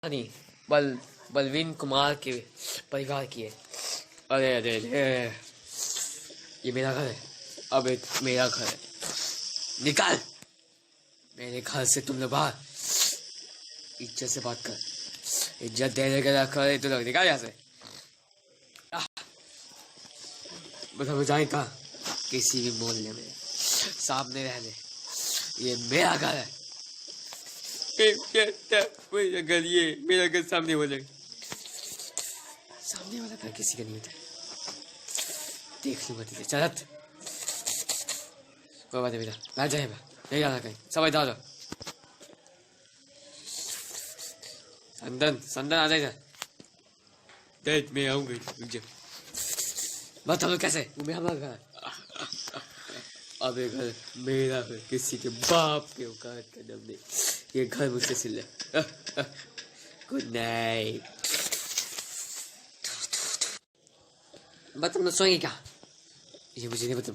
नहीं, बलवीन कुमार के परिवार की है। अरे अरे अरे, ये मेरा घर है, अब एक मेरा घर है। निकाल मेरे घर से, तुम लोग बाहर। इज्जत से बात कर, इज्जत देने का रखा तो लोग निकाल यहाँ से। मतलब जाए कहाँ? किसी भी मोहल्ले में सामने रहने, ये मेरा घर है। मेरा घर, ये मेरा घर सामने वाला घर किसी का नहीं होता। देख लूंगा तुझे, चल कोई बात नहीं बेटा, बैठ जाए, नहीं जाना कहीं, सब इधर आ जाओ। संदन आ जाए। देख मैं आऊंगा, रुक जा। बता लो कैसे? वो मेरा घर है। अब ये घर मेरा है, किसी के बाप के औकात का दम नहीं। ये घर मुझसे सिल है। Good night. तुम सोएंगे क्या? ये मुझे नहीं पता,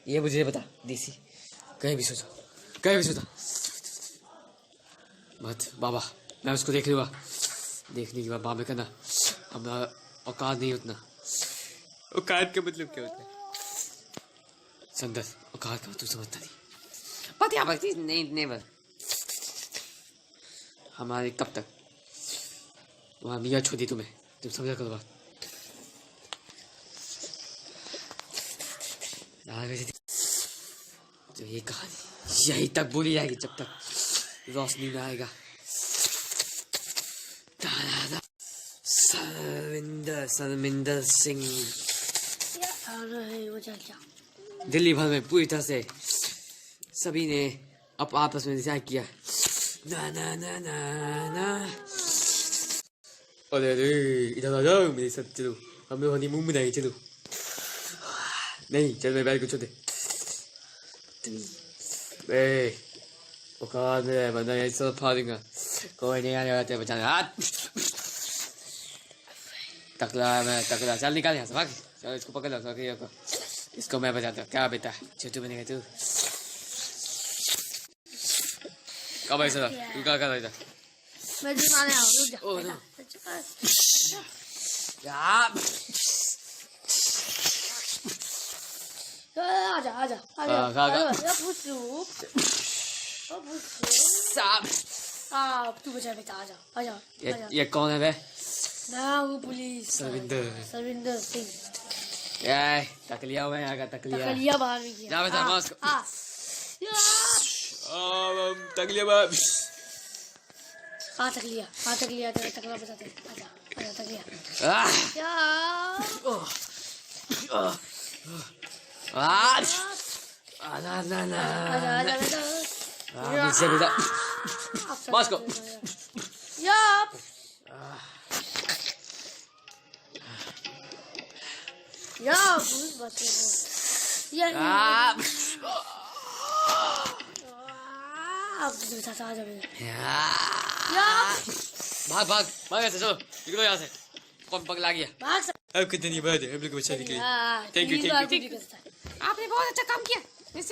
ये मुझे नहीं पता। देसी कहीं भी सोचा मत बाबा, मैं उसको देख लूँगा। देखने के बाद बाबा करना, हमारा औकात नहीं उतना। औकात का मतलब क्या होता है? संदर, औकात का तू समझता नहीं। बात यहाँ पर नहीं बस हमारे कब तक वहाँ मियाँ छोड़ी तुम्हें, तुम समझा करो बात। तो ये कहानी यही तक बोली जाएगी जब तक रोशनी में आएगा। सरमिंदर सिंह दिल्ली भर में पूरी तरह से सभी ने आपस में डिसाइड किया। ना ना ना ना ना, अरे इधर आ जाओ मेरे साथ, चलो हम लोग हनीमून मनाएंगे। चलो नहीं, चल मेरे बैग को छोड़ दे। औकात में है बंदा, यही सब फाड़ दूंगा। कोई नहीं आने वाला तेरे बचाने। हाथ तकला चल निकाल यहाँ से, भाग। चल इसको पकड़ लो, इसको मैं बचाता हूँ। क्या बेटा छोटू बनेगा तू? कब ऐसा तू क्या कर रहा था? मैं जी माने आओ, रुक जा। ओह नो आजा तू बचा बेटा, आजा। ये कौन है बे? ना वो पुलिस सरविंदर सिंह। तकलिया में आ गया, तकलिया बाहर में किया। जा बेटा मास्क। तकलिया तकलिया तेरा तकला बचाते। आजा तकलिया। मास्क। भाग ऐसे, चलो निकलो यहाँ से। कौन पगला गया? अब कितनी बात है, हम लोग बचा निकले। Thank you. आपने बहुत अच्छा काम किया। पुलिस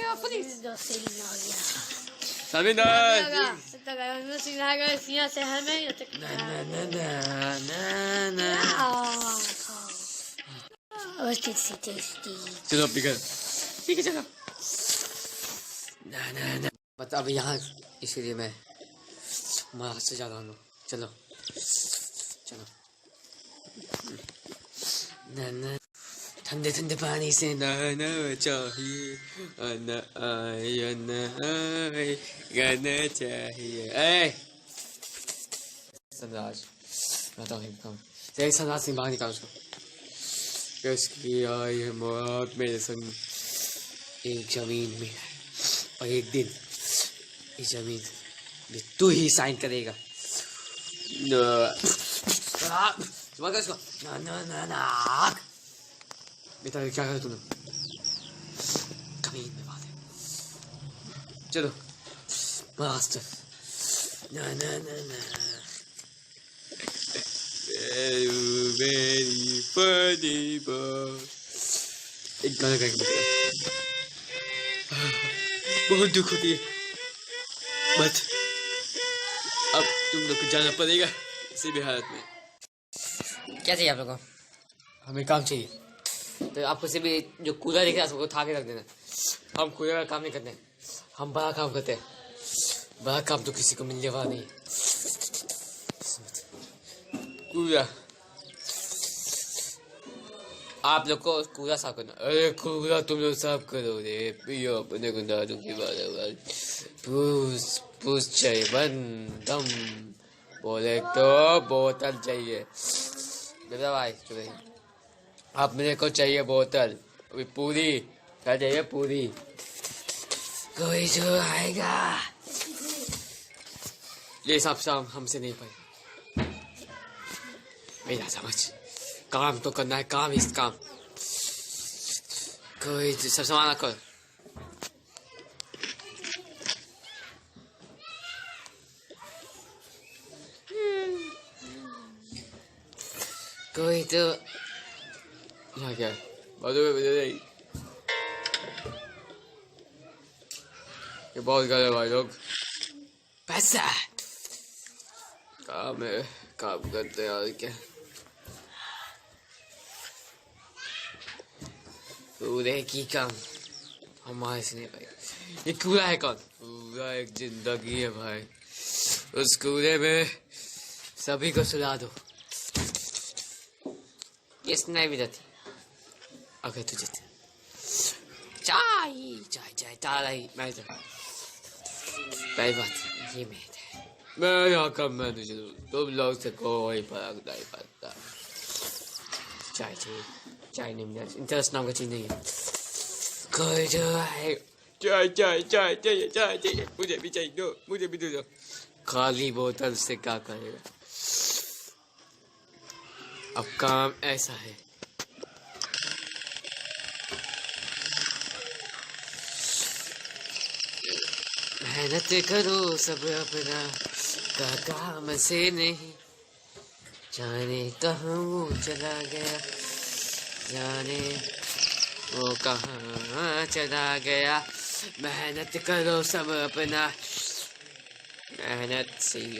शहर में चलो अपनी घर। ठीक है चलो। ना बट अब यहाँ इसीलिए मैं हाथ से जा रहा हूँ। चलो ना ठंडे पानी से नहाना चाहिए, गाना चाहिए। सनराज सनराज सिंह बाहर निकाल उसको। किसकी आई है मौत मेरे संग एक जमीन में, और एक दिन इस जमीन में तू ही साइन करेगा। ना बेटा क्या कर तूने? कमीन में बात है। चलो मास्टर। ना मेरी फनी एक गाना गाएंगे। बहुत दुख होती है, बट अब तुम लोग को जाना पड़ेगा। किसी भी हालत में। क्या चाहिए आप लोगों को? हमें काम चाहिए, तो आपको से भी जो कूलर दिख रहा है सबको उठा के रख देना। हम कूलर का काम नहीं करते, हम बड़ा काम करते हैं। बड़ा काम तो किसी को मिलने वाला नहीं। कूलर, आप लोग को कूलर साफ करना। अरे कूलर तुम लोग साफ करो रे, पियो अपने को दारू की बार पूछ पूछ चाहिए बंदम, बोले तो बोतल चाहिए। बेटा भाई चुप, आप मेरे को चाहिए बोतल अभी पूरी, क्या चाहिए पूरी। कोई जो आएगा ये सब हमसे नहीं पाए, मेरा समझ। काम तो करना है, काम इस काम। कोई सब सामान कर। कोई तो यहाँ क्या है? ये बहुत गलत भाई लोग। पैसा काम है, काम करते हैं और क्या। पूरे की काम हमारे से नहीं भाई। ये कूड़ा है कौन? पूरा एक जिंदगी है भाई, उस कूड़े में सभी को सुला दो। ये नहीं भी जाती अगर तुझे चाय चाय चाय चाय मैं तो पहली बात ये मैं यहाँ कम मैं तुझे तुम लोग से कोई फर्क नहीं पड़ता। चाय चाहिए, चाय नहीं मिला, इंटरेस्ट नाम का चीज नहीं है। कोई जो है चाय चाय चाय चाहिए, चाय चाहिए, मुझे भी चाहिए दो, मुझे भी दो। खाली बोतल से क्या करेगा? अब काम ऐसा है, मेहनत करो सब अपना का काम से नहीं। जाने कहाँ वो चला गया, जाने वो कहाँ चला गया। मेहनत करो सब अपना, मेहनत से ही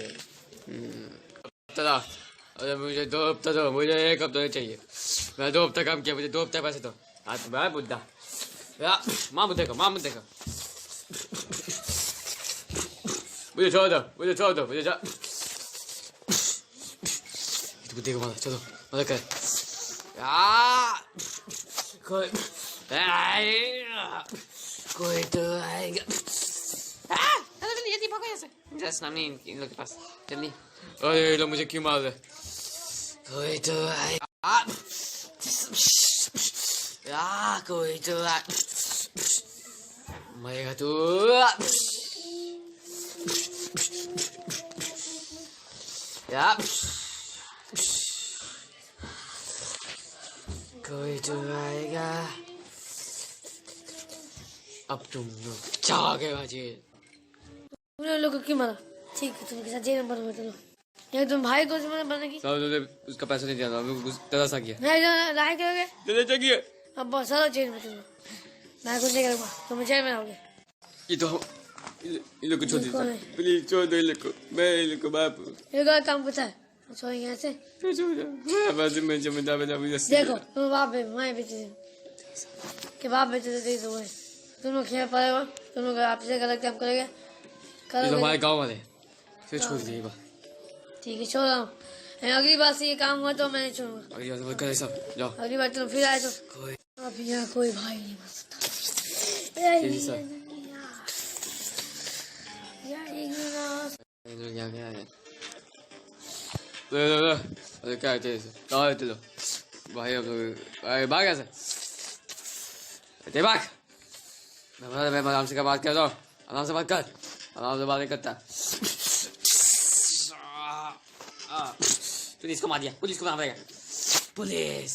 अरे मुझे 2 हफ्ता दो, मुझे 1 हफ्ता नहीं चाहिए। मैं 2 हफ्ता काम किया, मुझे 2 हफ्ता पैसे दो। आज मैं बुद्धा माँ बुद्धे का मुझे छोड़ दो, मुझे छोड़ दो, मुझे बुद्धि को मारो, चलो मदद कर। कोई तो आएगा। जल्दी भागो यहाँ से, नाम नहीं इन लोग के पास, जल्दी। अरे ये लोग मुझे क्यों मार रहे? कोई तो आएगा, कोई तो मरेगा तू। कोई तो आएगा, अब तुम लोग चाह गए बाजी। तुमने लोग को क्यों मारा? ठीक है, तुम के साथ जेल में बंद कर दो। ये तुम भाई को बनने की उसका पैसा नहीं दिया था, तेरा सा किया। नहीं लाए करोगे तेरे सा किया। अब बहुत सारा जेल में तुम मैं कुछ नहीं करूँगा, तुम जेल में रहोगे। ये तो इन लोग को छोड़ दो, प्लीज छोड़ दो इन लोग को, मैं इन लोग को बाप। ये का काम पता है, छोड़ेंगे ऐसे। देखो तुम बाप है, मैं बेटे के बाप बेटे दे दो, तुम लोग खेल पाएगा, तुम लोग आपसे गलत काम करेंगे। हमारे गाँव वाले फिर छोड़ दीजिए बात। ठीक है छोड़ रहा हूँ, अगली बार से ये काम हुआ तो मैं नहीं छोड़ूंगा। अगली बार तुम फिर आए तो अब यहाँ कोई भाई नहीं बन सकता। अरे क्या है चलो भाई, अब भाग ऐसे भाग। मैं आराम से बात कर रहा हूँ, आराम से बात कर, आराम से बात नहीं करता। पुलिस को मार दिया, पुलिस को मार पड़ेगा, पुलिस।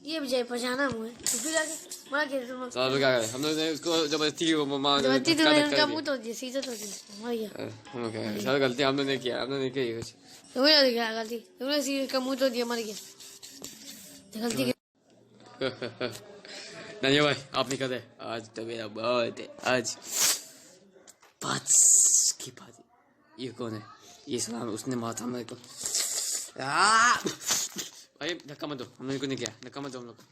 ये भी जाए पहचाना मुझे तो फिर आगे मार के तुम लोग क्या करें? हम लोग ने उसको जबरदस्ती जबरदस्ती तो उनका मुंह तो दिया, सीधा तो दिया, मर गया। हम लोग क्या सर गलती हमने नहीं किया, हमने नहीं की कुछ। तुमने नहीं किया गलती, तुमने सीधे का मुंह तो दिया, मर गया। गलती नहीं भाई आप नहीं करते, आज तो मेरा बहुत है, आज 5 की बात ये कौन है? ये सलाम उसने मारा था मेरे को। भाई धक्का मत दो, हमने को नहीं किया, धक्का मत दो हम लोग को।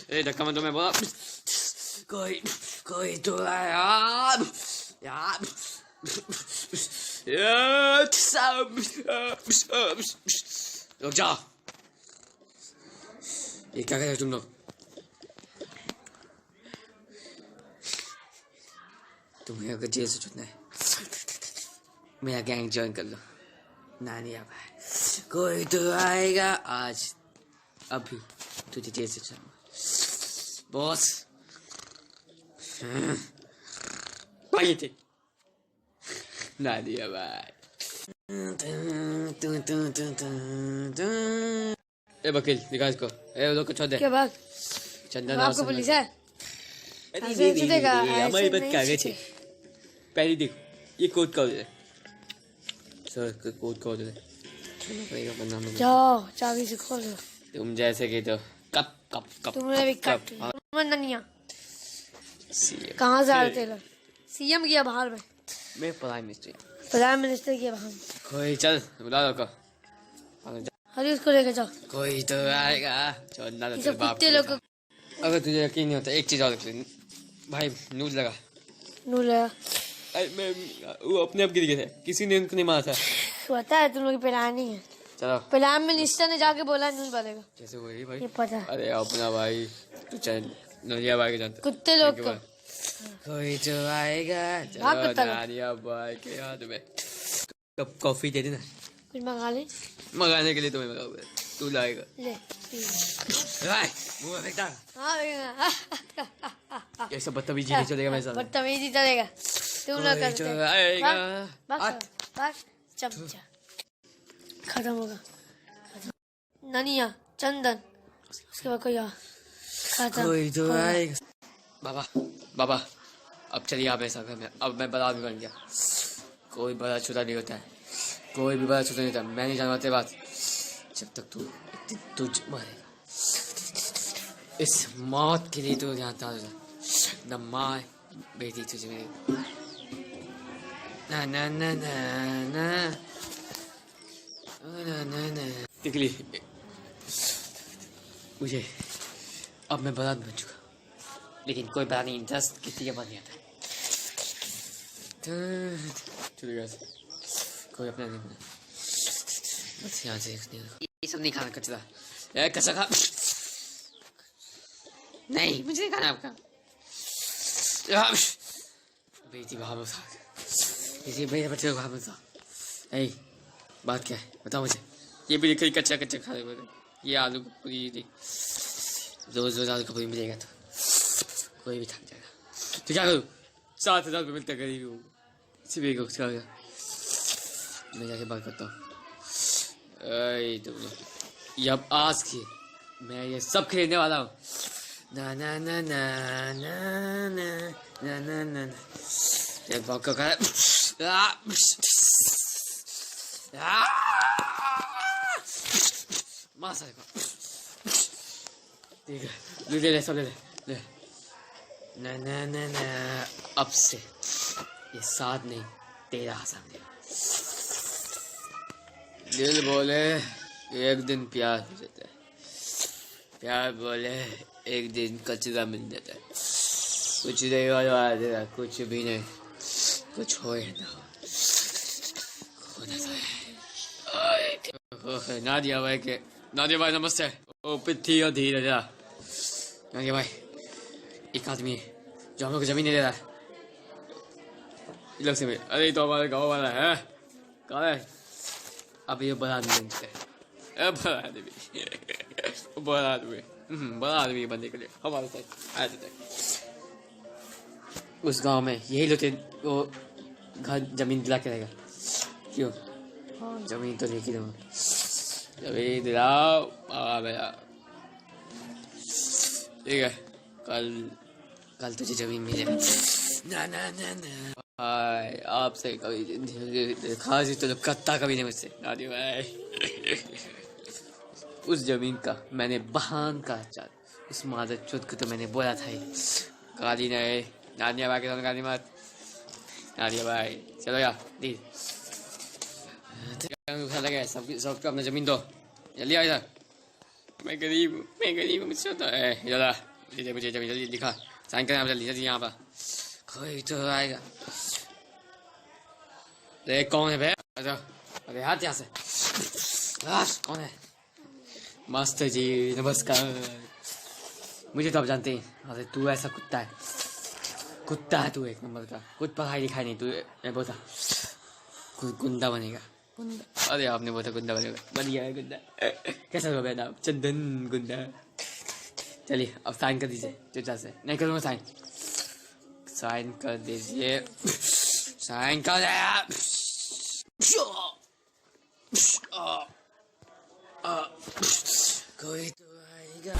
ए धक्का मत दो, मैं बोला कोई कोई तो यार यार रुक जाओ। ये क्या कर रहे हो तुम लोग? तुम्हें अगर जेल से छूटना है मेरा गैंग ज्वाइन कर लो। नानी अब है, कोई तो आएगा आज, अभी तुझे जेल से छुड़ाऊंगा बॉस। भाई थे नानी अब है। ए वकील निकाल इसको, ए वो लोग को छोड़ दे। क्या बात? चंदन आपको पुलिस है? हमारी बात कागज है। पहले देखो ये कोड का है सर, कोड का है जाओ चाबी से खोलो। तुम जैसे कि तो कप कप कप तुमने भी कट ननिया कहाँ से आते लो? सीएम किया बाहर में, मैं प्राइम मिनिस्टर। प्रधान मिनिस्टर किया बाहर में। कोई चल बुला लो को। अरे उसको लेके जाओ। कोई तो आएगा, छोड़ना ये तो सब बाप कुत्ते लोग को- अगर तुझे यकीन नहीं होता एक चीज और देख ले भाई, न्यूज लगा। नू लगा मैं वो अपने आप गिर गए थे, किसी ने उनको नहीं मारा था। पता है तुम लोग की पिलानी है। चलो प्रधान मिनिस्टर ने जाके बोला न्यूज वाले को। जैसे वही भाई ये पता है अरे अपना भाई तू चल नलिया भाई के जानता कुत्ते लोग को। कोई तो आएगा। भाग कुत्ता चलो लोग। नानिया भाई के हाथ में कप कॉफी दे देना, कुछ मंगा ले मंगाने के लिए तुम्हें मंगाऊंगा, तू लाएगा। ले भाई मुंह में फेंकता। हाँ ये सब बदतमीजी नहीं चलेगा मेरे साथ। बदतमीजी चलेगा तुम लोग कोई करते तो हैं। आएगा। भाग चमचा खत्म होगा। ननिया चंदन उसके बाद कोई और खत्म। कोई तो आएगा। बाबा बाबा अब चलिए आप ऐसा घर में, अब मैं बड़ा आदमी बन गया। कोई बड़ा छोटा नहीं होता है, कोई भी बड़ा छोटा नहीं होता। मैं नहीं जानता बात, जब तक तू तुझ मरेगा। इस मौत के लिए तो जानता न माँ बेटी तुझे मेरी ना ना ना ना ना ना ना ना निकली। मुझे अब मैं बड़ा बन चुका, लेकिन कोई बड़ा नहीं, जस्ट किसी के मन नहीं आता। चलो गया कोई अपना नहीं बना, बस यहाँ से ये सब नहीं खाना कचरा। कचरा खा नहीं, मुझे नहीं खाना आपका। बेटी बाहर उठा, इसी मेरे बच्चे को बाहर उठा। नहीं बात क्या है बताओ मुझे। ये भी कहीं कच्चा कच्चा खा रहे, ये आलू की पूरी रोज रोज आलू का पूरी मिलेगा तो कोई भी थक जाएगा। तो क्या करूँ, 7,000 रुपये मिलता गरीबी हूँ, इसी भी को क्या मैं जाके बात करता हूँ। ये अब आज की मैं ये सब खरीदने वाला हूँ। ना ना ना ना ना ना ना ना ना ये बात का मासा को ठीक है, ले ले सब ले ले। ना ना ना ना अब से ये 7 नहीं 13 सामने। दिल बोले एक दिन प्यार हो जाता है, प्यार बोले एक दिन कचरा मिल जाता है। कुछ नहीं वाला कुछ भी नहीं, कुछ हो या ना हो नादिया भाई के नादिया भाई नमस्ते। ओ पिथी और धीरे जा नादिया भाई, एक आदमी है जो हम लोग को जमीन नहीं दे रहा है। इधर से में, अरे तो हमारे गाँव वाला है, कहाँ है? अब ये बड़ा आदमी बन चुका है, बड़ा आदमी बड़ा आदमी बड़ा आदमी बनने के लिए हमारे साथ आए थे। उस गांव में यही लोग थे, वो घर जमीन दिला के रहेगा। क्यों जमीन तो लेके दो, जमीन दिलाओ मेरा, ठीक है कल तुझे जमीन मिले। ना ना ना ना भाई आपसे कभी देखा जी तो कत्ता कभी नहीं मुझसे नानी भाई। उस जमीन का मैंने बहान का चार, उस मादर चुत को तो मैंने बोला था ही गाली नहीं। नानिया भाई के साथ गाली मत, नानिया भाई चलो यार दी उठा लगे सबको अपना जमीन दो, जल्दी आ इधर। मैं गरीब हूँ, मुझसे होता है। इधर दीजिए मुझे जमीन, जल्दी लिखा, साइन करना जल्दी जल्दी यहाँ पर। कोई तो आएगा। अरे कौन है बे? अरे हाथ यहाँ से। कौन है? मास्टर जी नमस्कार। मुझे तो आप जानते हैं। अरे तू ऐसा कुत्ता है, कुत्ता है तू एक नंबर का। कुछ पढ़ाई लिखाई नहीं, तू मैं बोलता गुंडा बनेगा, गुंडा। अरे आपने बोला गुंडा बनेगा, बढ़िया है गुंडा। कैसा हो गया नाम? चंदन गुंडा। चलिए अब साइन कर दीजिए चुपचाप से। नहीं करूँगा साइन, साइन कर दीजिए, साइन कर दे। कोई तो आएगा।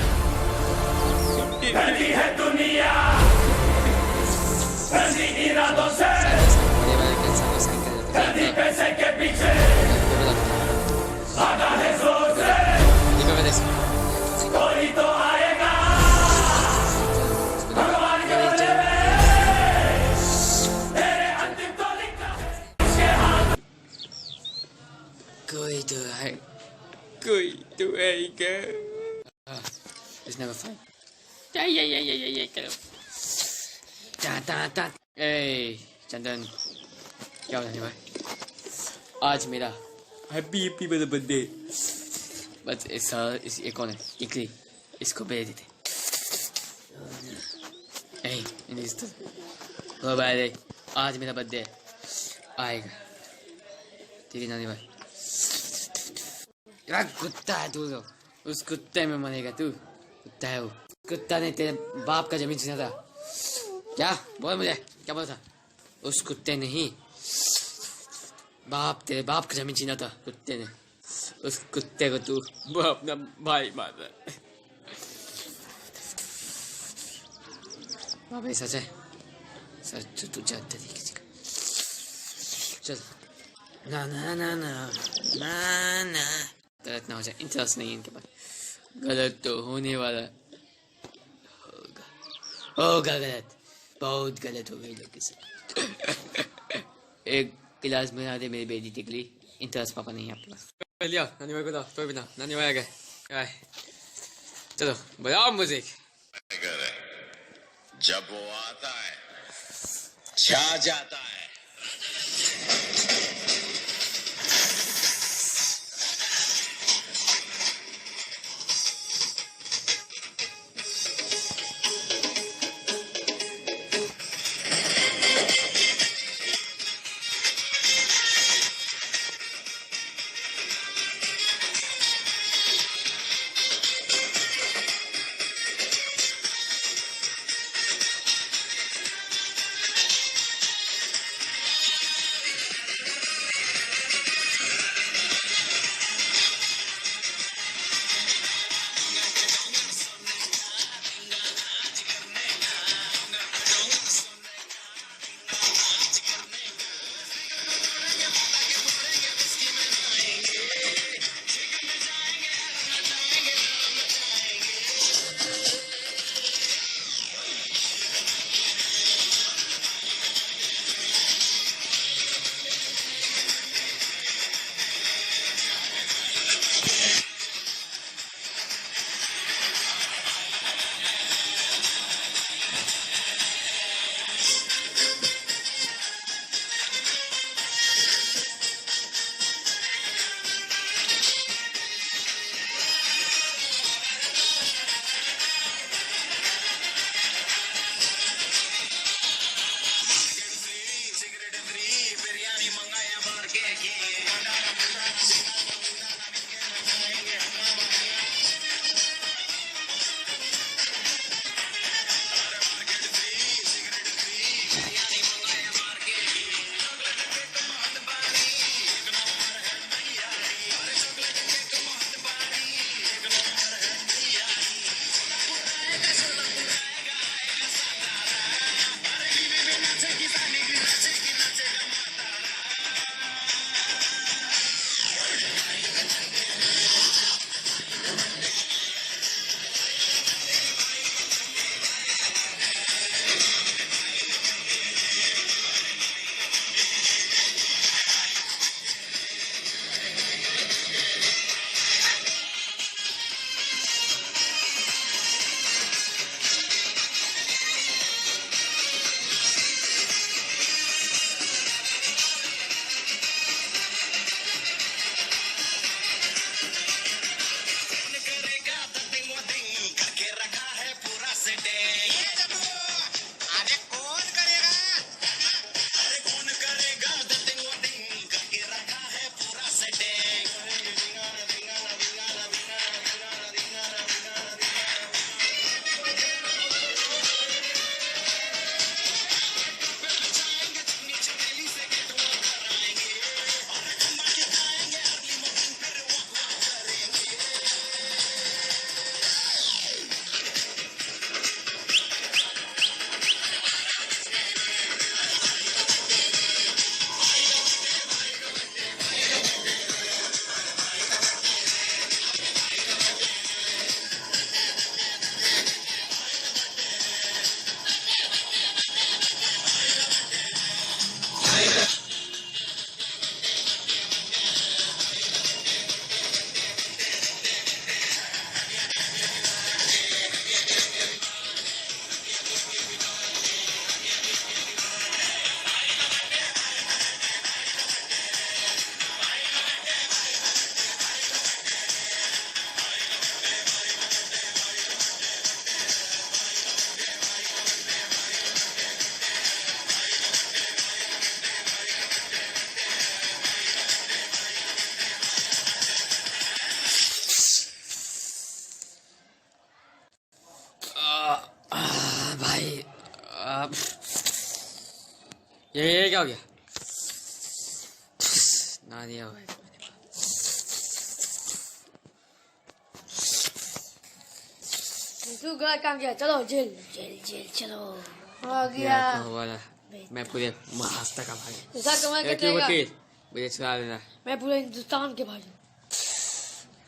बनी है दुनिया बनी इरादों से, जल्दी पैसे के पीछे भागा है जोर से, कोई तो आएगा भगवान के बदले में, तेरे अंतिम तो लिखा उसके हाथ। कोई तो है, कोई तो आएगा। It's never fun. Yeah, करो। ता। ए चंदन, क्या बताने भाई? आज मेरा हैप्पी बर्थडे। बस इस ये कौन है? इकली, इसको भेज देते। भाई आज मेरा बर्थडे आएगा, ठीक है नानी भाई? यार कुत्ता है तू तो, उस कुत्ते में मरेगा तू। कुत्ता है वो, कुत्ता ने तेरे बाप का जमीन छीना था। क्या बोल मुझे, क्या बोला था? उस कुत्ते ने ही तेरे बाप का जमीन छीना था कुत्ते ने। उस कुत्ते को तू वो अपना भाई मार रहा है। बाबा सच है, सच तू जानता नहीं किसी का। चल ना गलत ना हो जाए, इंटरेस्ट नहीं है इनके पास। गलत तो होने वाला होगा गलत, बहुत गलत हो गई लोग से। एक गिलास में आधे मेरी बेटी टिकली, इंटरेस्ट पापा नहीं है आपके पास। लिया नानी भाई को दो, तो बिना नानी भाई आ गए। चलो बजाओ म्यूजिक। जब वो आता है छा जाता है। आप ये क्या हो गया? नानी भाई तू गलत काम किया, चलो जेल जेल जेल चलो। आ गया वाला मैं पूरे महाराष्ट्र का भाई। दूसरा कमाल क्यों कितने का? वकील मुझे सुना देना। मैं पूरे हिंदुस्तान के भाई हूँ।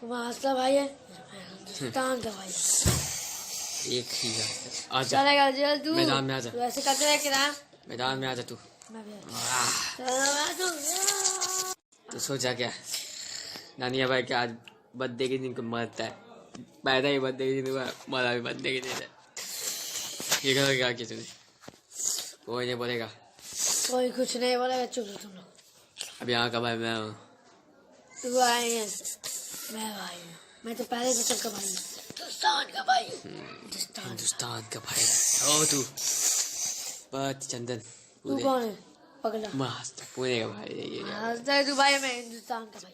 तू महाराष्ट्र भाई है, मैं हिंदुस्तान का भाई। एक ही आजा चलेगा जेल तू। मैदान में आजा। तू ऐसे करते रह कि ना। मैदान में आजा तू। मैं भी आता आह, हूँ। चलो मैं तू। तू सोचा क्या नानिया भाई के आज बर्थडे के दिन को मरता है, पैदा ही बर्थडे के दिन हुआ, मरा भी बर्थडे के दिन है। ये करो क्या किया तूने? कोई नहीं बोलेगा। कोई कुछ नहीं बोलेगा, चुप रहो तुम लोग। अब यहाँ का भाई मैं हूँ। तू आए हैं, मैं भाई हूँ। मैं तो पहले से चल का भाई हूँ, हिंदुस्तान का भाई हूँ। हिंदुस्तान का भाई ओ तू बात चंदन तू कौन है पगला? मस्त पुणे का भाई है ये। महाराष्ट्र है तू भाई, मैं हिंदुस्तान का भाई।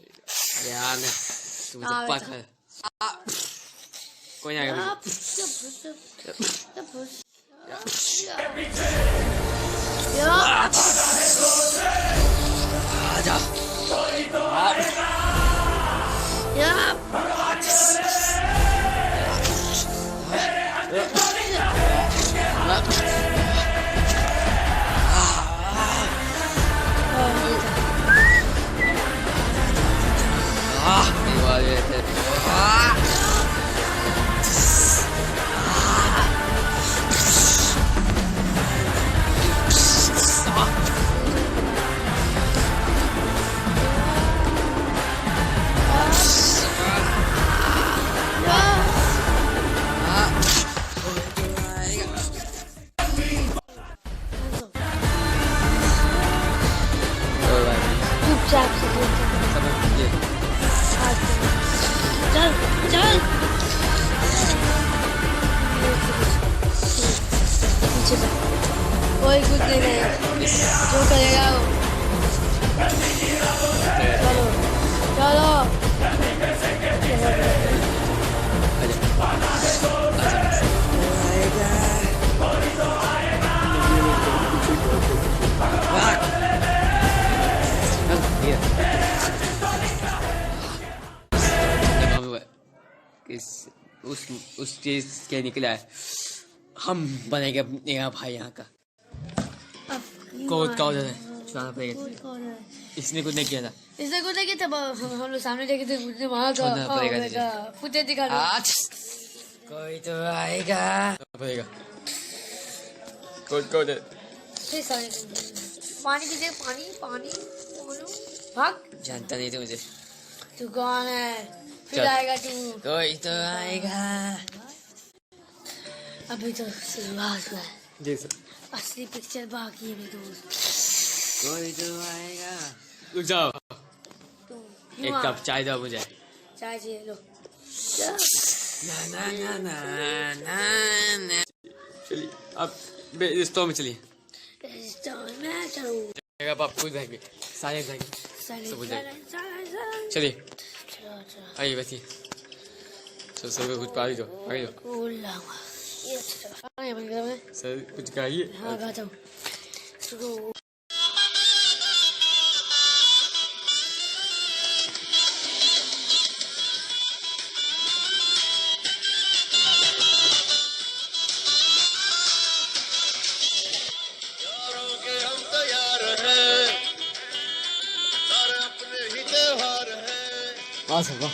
अरे यार मैं तू मुझे हाँ, पकड़। कोई नहीं आएगा। आजा चुपचाप से चल चल। पीछे जा, कोई कुछ नहीं है, जो करेगा वो। चलो उस चीज के निकला है, हम बनेंगे नया भाई यहाँ का। कोड का उधर है, छुड़ाना पड़ेगा। इसने कुछ नहीं किया था। इसने कुछ नहीं किया था, हम लोग सामने देखे थे, मुझे वहाँ छोड़ना पड़ेगा का फुटे दिखा दो। कोई तो आएगा पड़ेगा। कोड है। फिर सारे पानी पीते, पानी पानी बोलो, भाग। जानता नहीं था मुझे। तू कौन है? फिर चल। आएगा तू। कोई तो आएगा। अभी तो शुरुआत हुआ है, जी सर। असली पिक्चर बाकी है मेरे दोस्त। कोई तो आएगा। रुक जाओ, तुम एक कप चाय दो मुझे। चाय चाहिए, लो। ना ना ना ना ना ना। चलिए अब रिश्तों में चलिए। मैं चलूँ, आप खुद जाएंगे, सारे जाएंगे, सब हो जाएगा। चलिए आइए बैठिए। सर कुछ पा ही दो, आइए सर कुछ खाइए। हाँ खाता हूँ। आ सकता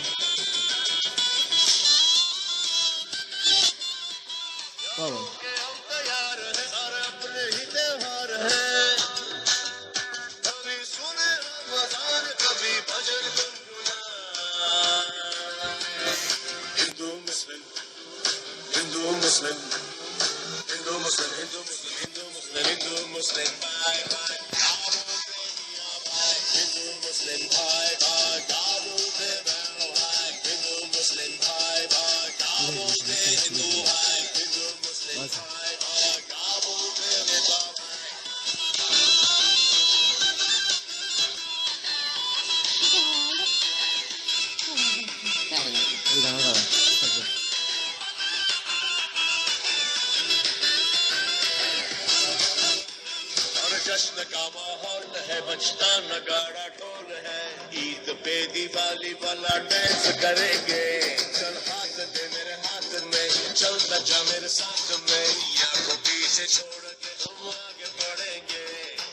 जश्न का माहौल है, बचता नगाड़ा ढोल है, ईद पे दिवाली वाला डांस करेंगे। चल हाथ दे मेरे हाथ में, चल बजा मेरे साथ में, यार को पीछे छोड़ के हम आगे बढ़ेंगे।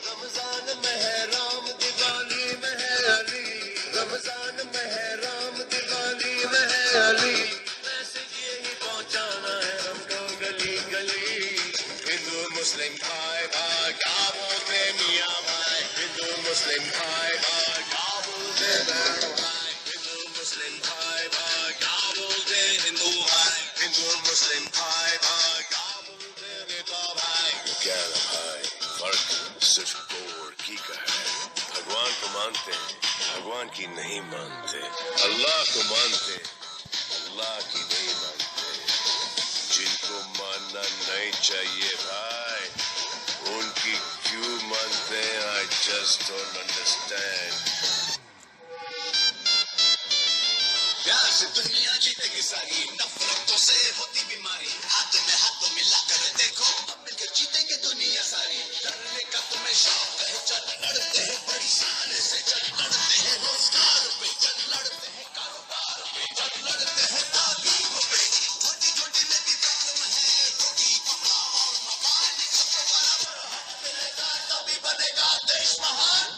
रमजान में है राम, दिवाली में है अली, रमजान में है राम, दिवाली में है अली। मैसेज यही पहुंचाना है हमको गली गली। हिंदू मुस्लिम भाई भाई क्या बोलते मियाँ भाई, हिंदू मुस्लिम भाई भाई क्या बोलते बहन भाई, हिंदू मुस्लिम भाई भाई क्या बोलते हिंदू भाई, हिंदू मुस्लिम भाई भाई क्या बोलते नेता भाई। क्या है भाई, फर्क सिर्फ दो लड़की का है। भगवान को मानते हैं, भगवान की नहीं मानते, अल्लाह को मानते, अल्लाह की नहीं मानते। जिनको मानना नहीं चाहिए भाई, उनकी क्यों मानते हैं? I just don't understand. प्यार से दुनिया जीतेगी सारी, नफरतों से होती बीमारी, हाथ में हाथ मिलाकर देखो, अब मिलकर जीतेंगे दुनिया सारी। लड़ने का तुम्हें शौक है, चल लड़ते हैं बड़ी शान से, चल लड़ते हैं रोजगार पे, चल लड़ते हैं कारोबार पे, चल लड़ते हैं तालीम पे। छोटी छोटी में भी प्रॉब्लम है, रोटी कपड़ा और मकान, सबको बराबर हक मिलेगा तभी बनेगा देश महान।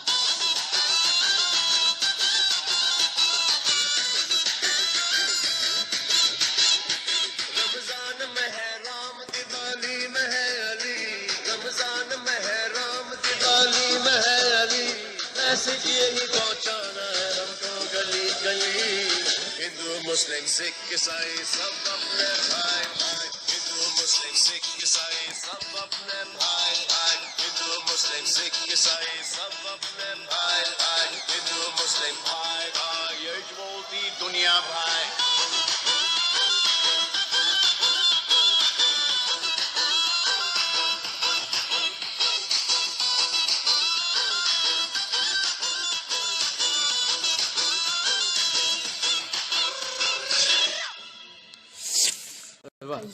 रमजान में है राम, दिवाली में है अली, रमजान में है राम, दिवाली में है अली। मैसेज यही पहुंचाना है हमको गली गली। हिंदू मुस्लिम सिख ईसाई सब अपने भाई भाई, हिंदू मुस्लिम सिख ईसाई सब अपने भाई भाई, हिंदू मुस्लिम सिख ईसाई सब अपने भाई भाई, हिंदू मुस्लिम भाई भाई यही बोलती दुनिया भाई।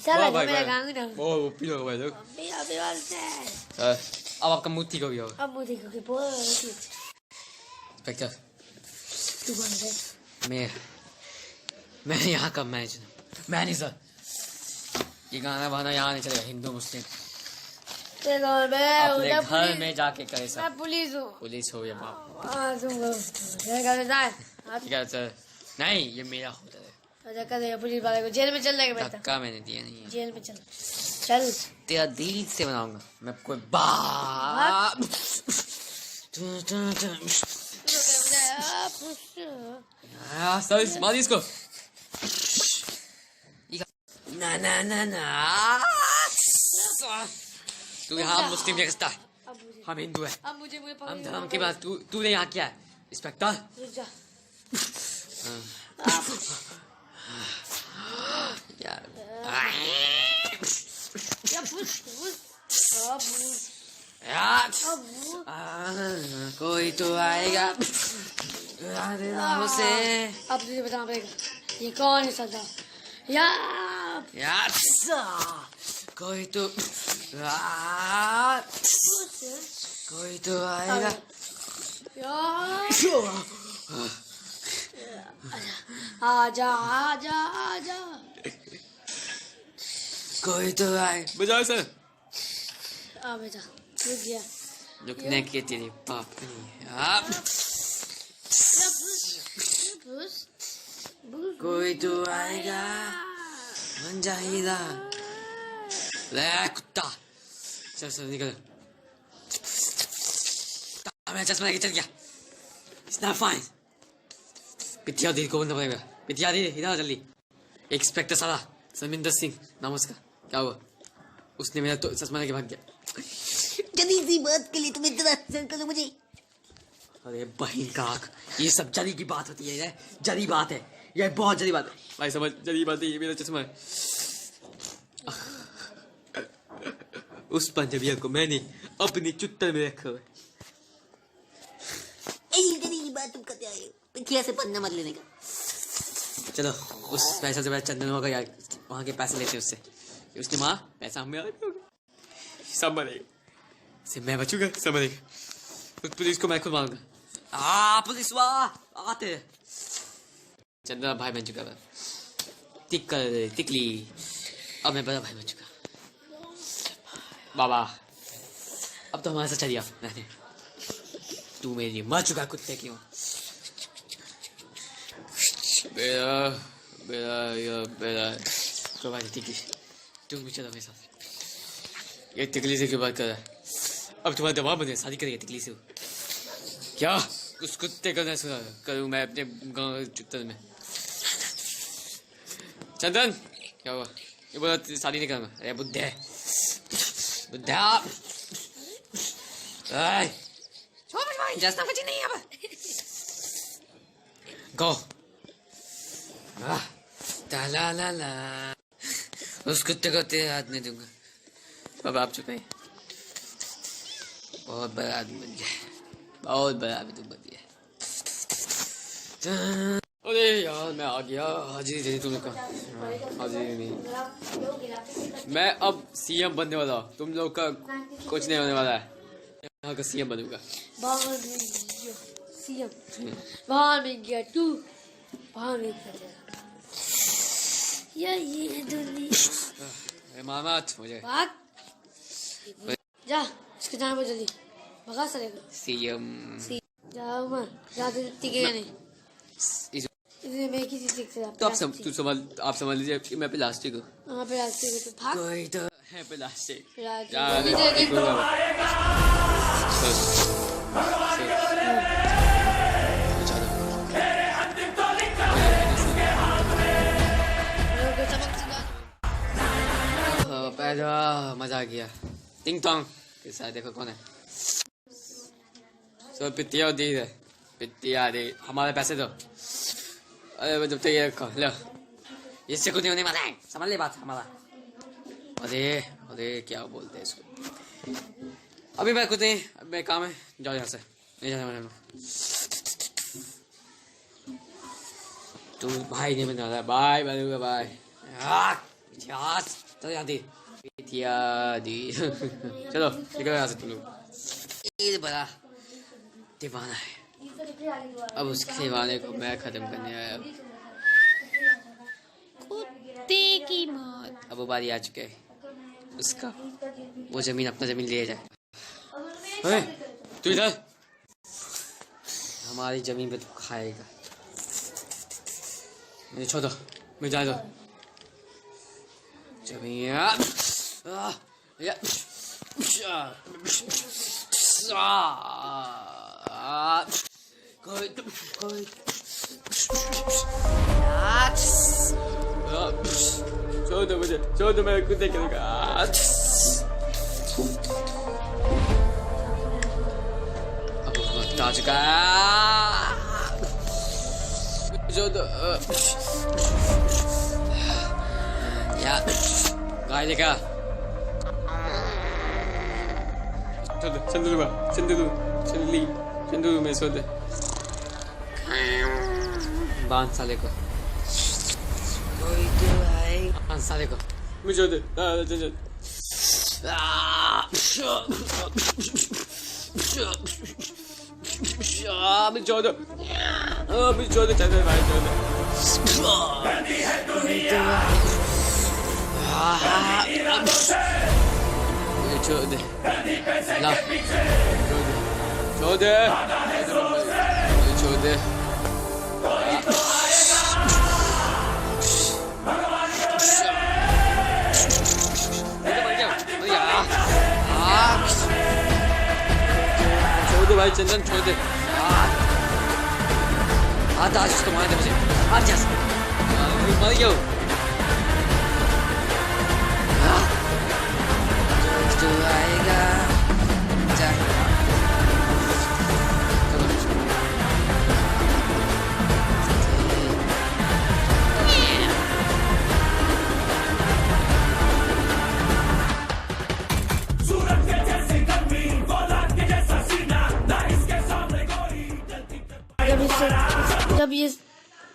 साला मेरा गांग ना ओ पी लो भाई लोग। अभी अभी बोलते हैं। अब आपका मुंह ठीक हो गया होगा। अब मुझे क्योंकि बोल इंस्पेक्टर, तू कौन है? मैं यहाँ का मैनेजर, मैं नहीं सर। ये गाना बहाना यहाँ नहीं चलेगा। हिंदू मुस्लिम ते कौन बे? अपने उधर घर पुलिस- में जाके करे सब। मैं पुलिस हूँ। पुलिस हो या बाप, तुम क्या कर रहा है? ठीक है सर। नहीं, ये मेरा होटल है। अच्छा कर देगा पुलिस वाले को, जेल में चल जाएगा बेटा, धक्का मैंने दिया नहीं है। जेल में चल चल। तेरा दिल से बनाऊंगा मैं कोई बाप। सर मार दी इसको। ना ना ना ना, तू यहाँ मुस्लिम नहीं रखता, हम हिंदू है, अब मुझे हम धर्म के बाद तूने यहाँ क्या है इंस्पेक्टर? रुक जा। यार या पुश पुश अब यार, अब कोई तो आएगा से। अब तुझे बताना पड़ेगा ये कौन है सदा। यार यार कोई तो कोई तो आएगा। यार आजा आजा आजा। कोई तो आए। बजाओ सर। आ बेटा रुक गया। रुकने के तेरे बाप नहीं। आप कोई तो आएगा, बन जाएगा। ले कुत्ता, चल चल निकल। मेरा चश्मा लेके चल गया। It's not fine. पिथिया दी को बंद पड़ेगा। पिथिया दी इधर जल्दी। इंस्पेक्टर साला समिंदर सिंह नाम उसका। क्या हुआ? उसने मेरा तो चश्मा लेके भाग गया। जल्दी सी बात के लिए तुम इतना अफसर करो मुझे। अरे बहन का आँख, ये सब जली की बात होती है। जली बात है, ये बहुत जली बात है भाई। समझ, जली बात है। ये मेरा चश्मा है। उस पंजाबिया को मैंने अपनी चुत्तर में रखा है। जल्दी की बात तुम करते आए हो, पिथिया से पन्ना मत लेने का। चलो उस पैसा से चंदन होगा यार, वहाँ के पैसे लेते उससे। उसने वहाँ पैसा हमें सब मरेगा। से मैं बचूंगा समझ नहीं। पुलिस को मैं खुद मारूंगा। पुलिस आते। चंदन भाई बन चुका मैं। तिकली अब मैं बड़ा भाई बन चुका। बाबा अब तो हमारे साथ चलिए नहीं तू मेरे लिए मर चुका कुत्ते क्यों। बेरा बेरा बेरा कब तिकली तुम भी चलो मेरे साथ। ये तिकली से क्यों बात कर रहा है? अब तुम्हारा दबाव बने शादी करेगा तिकली से। क्या उस कुत्ते का सुना करूँ मैं अपने गाँव चुप्तन में। चंदन क्या हुआ? ये बोला शादी नहीं करना। अरे बुद्धे बुद्धा जैसा मुझे नहीं अब गो ला ला ला उस कुत्ते को तेरे हाथ नहीं दूंगा। अब आप चुप हैं। बहुत बड़ा आदमी बन गया। बहुत बड़ा आदमी बन गया। अरे यार मैं आ गया। हाजिरी दे दी तुमने कहा। हाजिरी नहीं। मैं अब सीएम बनने वाला हूँ। तुम लोग का कुछ नहीं होने वाला है। यहाँ का सीएम बनूंगा। सीएम बाहर में गया तू बाहर में गया ये दुनिया मामात मुझे भाग जा इसके जान को जल्दी भगा सरेगा सीएम जाओ मैं जाते टिकेगा नहीं इसलिए मैं किसी चीज से तो आप समझ लीजिए कि मैं प्लास्टिक हूँ। हाँ प्लास्टिक है तो भाग कोई तो है प्लास्टिक। पैदा मजा आ गया। टिंग टोंग के साथ देखो कौन है। सो पितिया दी है पितिया दे हमारे पैसे दो। अरे जब तक ये रखो लो इससे कुछ नहीं होने वाला है समझ ले बात हमारा। अरे अरे क्या बोलते हैं इसको। अभी मैं कुछ नहीं अब मैं काम है जाओ यहाँ से नहीं जाने वाला। तू भाई नहीं बना रहा बाय बनूंगा बाय। चलो यहाँ दी पितिया दी चलो निकलो यहाँ से तुम लोग। ये बड़ा दीवाना है। अब उसके दीवाने को मैं खत्म करने आया। कुत्ते की मौत अब वो बारी आ चुके है उसका। वो जमीन अपना जमीन ले जाए। अरे तू इधर हमारी जमीन पे तू खाएगा। मुझे छोड़ दो मुझे जाने दो जमीन। छोड़ दो मैं कुत्ते करेगा। अब वक्त आ चुका छोड़ दो यार गाय लेगा। चंदू में सो दे बांध साले को। बांध साले को मुझे दे चंदन भाई छोड़ दे ला छोड़ दे छोड़ दे। छोड़ दे भाई चंदन छोड़ दे। आज उसको मार दे मुझे आज मर गया। तू आएगा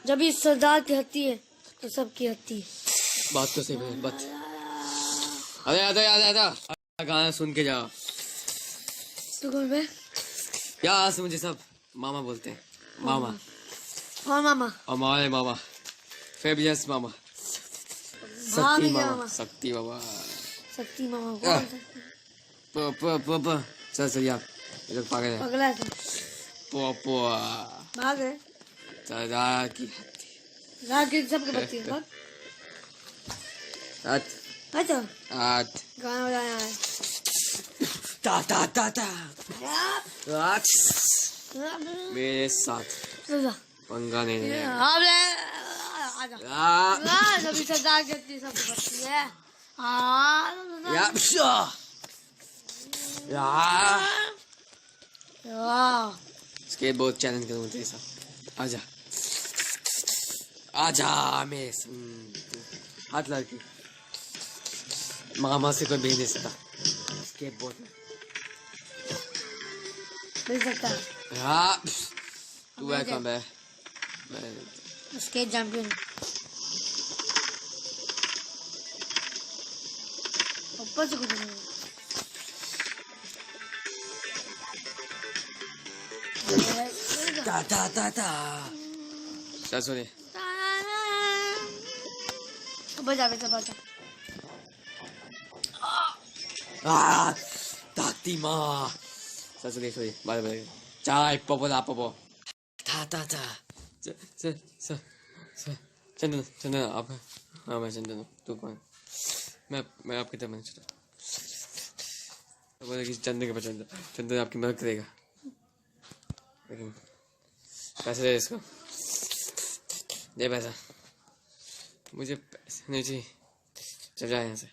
जब ये सरदार की हत्ती है तो सबकी हत्ती है। बात तो सही है बात। अरे आधा गाना सुन के जाओ। तू कौन बे? यहाँ से मुझे सब मामा बोलते हैं, मामा कौन मामा? और हमारे मामा फेबियस मामा, भाभी शक्ति के मामा, शक्ति मामा। शक्ति मामा कौन सा? चल चल यार, ये लोग पागल है। पगला है तू। पोपो भाग रहे दादा की रात के सबके बच्चे भाग। आठ अच्छा आठ गाना बजाना है। ता ता ता ता आठ मेरे साथ चल पंगा नहीं लेना। अबे आजा सभी सरदार कितनी सब बच्ची है। या स्केटबोर्ड चैलेंज करूँ तेरे साथ, आजा आजा मेरे हाथ लड़की मामा से कोई भेज नहीं सकता स्केटबोर्ड में। मिल सकता है हाँ तू है कौन बे? स्केट चैंपियन ऊपर से कुछ नहीं। ता ता ता ता चल सुनिए बजा बेटा बजा। ताकती माँ चल सुनिए सुनिए बाय बाय चाय पोपो ला पोपो ता ता ता चंदन चंदन आप हाँ मैं चंदन हूँ तू कौन? मैं आपकी तरह मैंने चला बोले कि चंदन के पसंद चंदन आपकी मदद करेगा लेकिन पैसे दे इसको दे पैसा मुझे पैसे नहीं चाहिए चल जाए यहाँ से।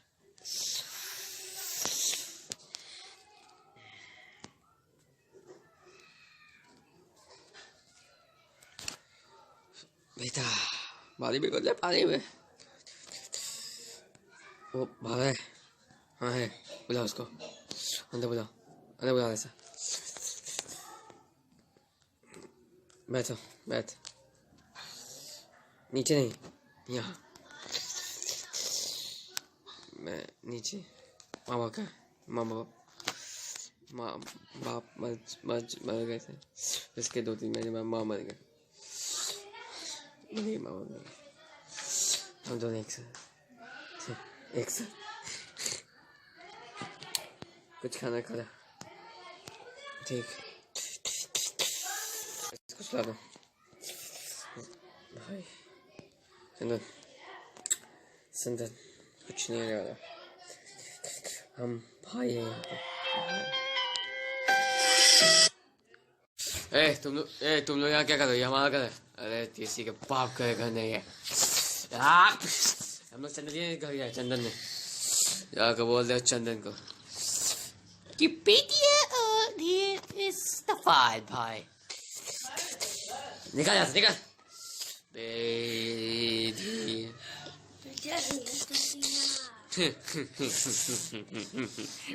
बेटा पानी भी कर ले पानी में वो भाग है हाँ है बुला उसको अंदर बुला ऐसा बैठो बैठ नीचे नहीं यहाँ मैं नीचे मामा का मामा माँ बाप मर गए थे इसके 2-3 महीने माँ मर गए नहीं मामा मर गए हम दोनों एक साथ कुछ खाना खा ठीक इसको सुला दो भाई चंदन कुछ नहीं होने वाला हम भाई हैं यहाँ पे। तुम लोग यहाँ क्या कर रहे हो? हमारा घर है। अरे किसी के बाप का घर नहीं है हम लोग चंदन के घर गए चंदन ने जाकर बोल दे चंदन को कि बेटिया इस्तीफाद भाई निकाल यहाँ से निकाल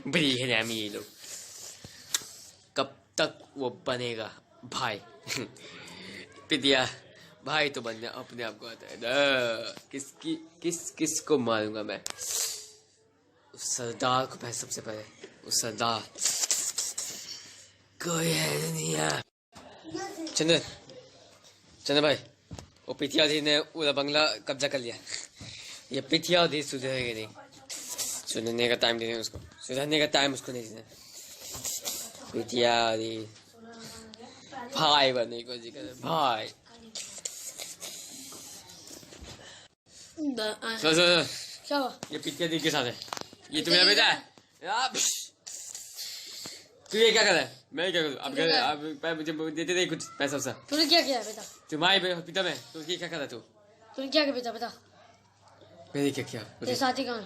बड़ी है नामी ये लोग कब तक वो बनेगा भाई पितिया भाई तो बनना अपने आप को आता है ना किस को मारूंगा मैं उस सरदार को पहले सबसे पहले उस सरदार कोई है दुनिया चंदन भाई वो पितिया दी ने पूरा बंगला कब्जा कर लिया ये पितिया दी सुधरेगी नहीं सुधरने का टाइम देने उसको सुधरने का टाइम उसको नहीं देना पितिया दी भाई बनने को जी कर भाई क्या हुआ? ये पितिया दी के साथ है ये तुम्हें बेटा है तू ये क्या कर रहा है? मैं क्या करूँ अब मुझे देते नहीं कुछ पैसा वैसा तूने क्या किया बेटा? तुम्हारे पिता में तू क्या कर रहा तू तूने क्या किया बेटा बता? मैंने क्या किया तेरे साथी कौन?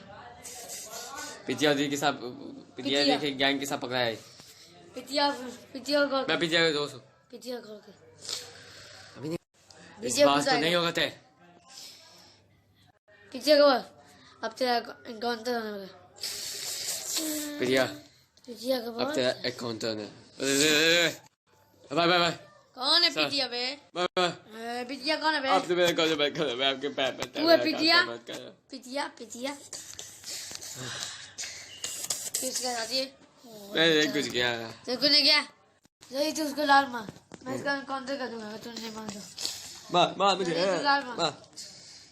पितिया दी के साथ पितिया दी के गैंग के साथ पकड़ा है पितिया को मैं पितिया का दोस्त हूँ पितिया को अभी नहीं इस बात तो नहीं होगा थे पितिया को अब तेरा एनकाउंटर होने वाला पितिया को अब तेरा एनकाउंटर है बाय बाय बाय कौन है पितिया बे? बाय पितिया कौन है बे? आप तो मेरे कॉल बैक कर मैं आपके पैर पे तू है पितिया किसका साथी है? मैंने कुछ किया। तेरे को नहीं क्या यही तो उसको लाल मार मैं इसका काउंटर कर दूंगा अगर तूने नहीं मार तो मार मुझे, नहीं तो लाल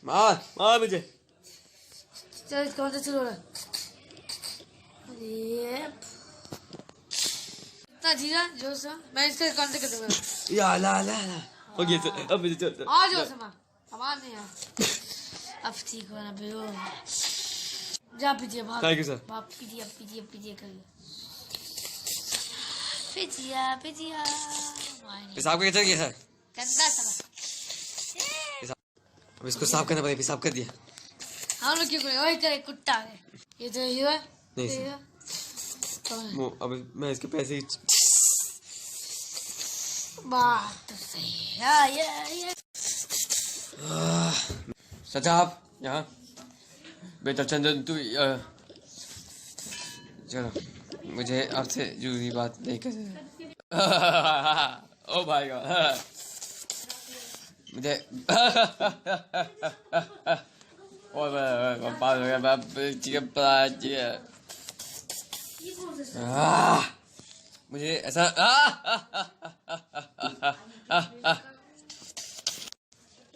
मार मार मुझे। चल इस काउंटर शुरू हो रहा ये इतना धीरा जोर से मैं इसका काउंटर कर दूंगा या ला हो गया सर, अब मुझे चल आ जोर से मार आवाज नहीं आ अब ठीक हो ना बेरो जा पीजिए भाग थैंक यू सर। बाप पीजिए कर पीजिए पेशाब का कैसे किया सर? गंदा साला अब इसको साफ करना पड़ेगा, पेशाब कर दिया। हम लोग क्यों करें वही करे कुत्ता है ये तो हीरो है नहीं सर। अब मैं इसके पैसे ही बात तो सही है ये सचा आप यहाँ बेटा चंदन तू चलो मुझे आपसे जरूरी बात नहीं कर ओ भाई गॉड मुझे और बात हो गया बाप चिकन पराठे मुझे ऐसा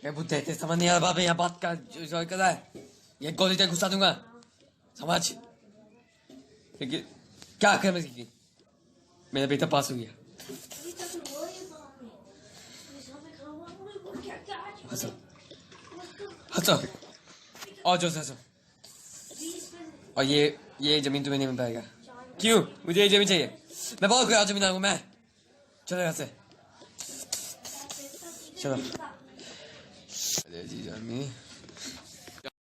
मैं बुद्ध है समझ नहीं आ रहा बाप यहाँ बात का जो कर रहा है ये गोली तक घुसा दूंगा समझ क्या कर मैं मेरा बेटा पास हो गया हंसो हंसो और जो हंसो और ये जमीन तुम्हें नहीं मिल पाएगा क्यों मुझे ये जमीन चाहिए मैं बहुत कोई जमीन आऊंगा मैं चलो यहाँ से चलो अरे जी जानी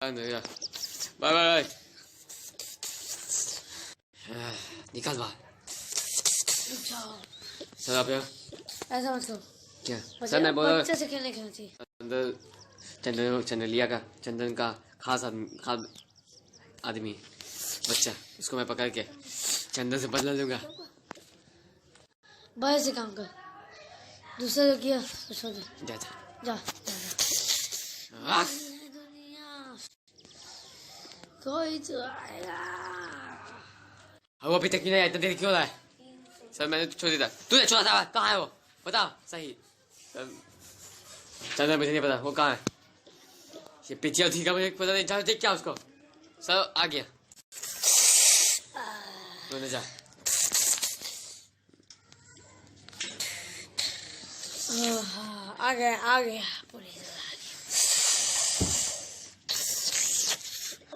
बाय बाय निकाल बाहर सर आप यहाँ ऐसा मत करो क्या सर मैं बोल बच्चे से खेलने खेलना चाहिए अंदर चंदन का खास आदमी बच्चा उसको मैं पकड़ के चंदन से बदला लूंगा बाहर से काम कर दूसरा जो किया तो छोड़ दे जा जा कोई तो आएगा वो अभी तक नहीं आया इतना देर क्यों रहा है सर मैंने छोड़ दिया तूने छोड़ा था कहाँ है वो बताओ सही चंदन मुझे नहीं पता वो कहाँ है ये पीछे ठीक है मुझे पता नहीं जाओ देख क्या उसको सर आ गया तूने जा आ गया पूरी